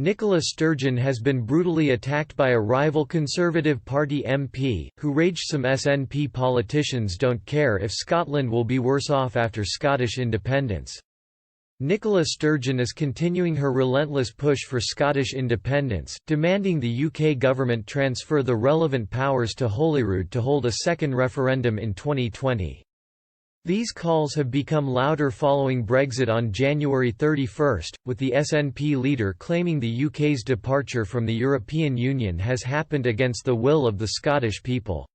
Nicola Sturgeon has been brutally attacked by a rival Conservative Party MP, who raged some SNP politicians don't care if Scotland will be worse off after Scottish independence. Nicola Sturgeon is continuing her relentless push for Scottish independence, demanding the UK government transfer the relevant powers to Holyrood to hold a second referendum in 2020. These calls have become louder following Brexit on January 31, with the SNP leader claiming the UK's departure from the European Union has happened against the will of the Scottish people.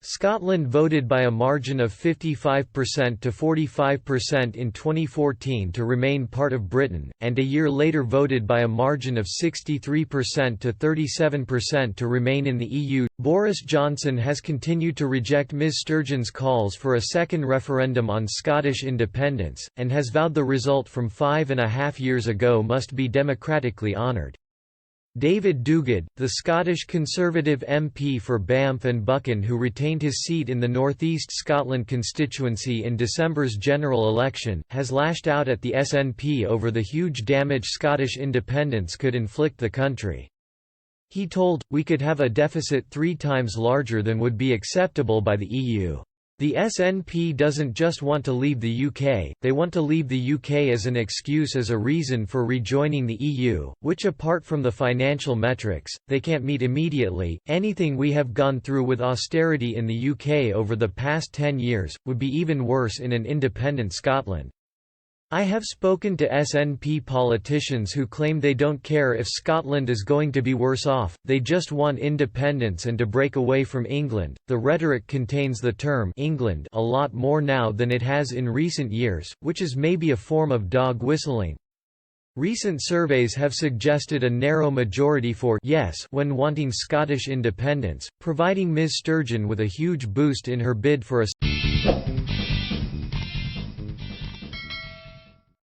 Scotland voted by a margin of 55% to 45% in 2014 to remain part of Britain, and a year later voted by a margin of 63% to 37% to remain in the EU. Boris Johnson has continued to reject Ms Sturgeon's calls for a second referendum on Scottish independence, and has vowed the result from 5.5 years ago must be democratically honoured. David Duguid, the Scottish Conservative MP for Banff and Buchan who retained his seat in the North East Scotland constituency in December's general election, has lashed out at the SNP over the huge damage Scottish independence could inflict the country. He told, "We could have a deficit 3 times larger than would be acceptable by the EU. The SNP doesn't just want to leave the UK, they want to leave the UK as an excuse, as a reason for rejoining the EU, which apart from the financial metrics, they can't meet immediately. Anything we have gone through with austerity in the UK over the past 10 years, would be even worse in an independent Scotland. I have spoken to SNP politicians who claim they don't care if Scotland is going to be worse off, they just want independence and to break away from England." The rhetoric contains the term England a lot more now than it has in recent years, which is maybe a form of dog whistling. Recent surveys have suggested a narrow majority for yes when wanting Scottish independence, providing Ms Sturgeon with a huge boost in her bid for a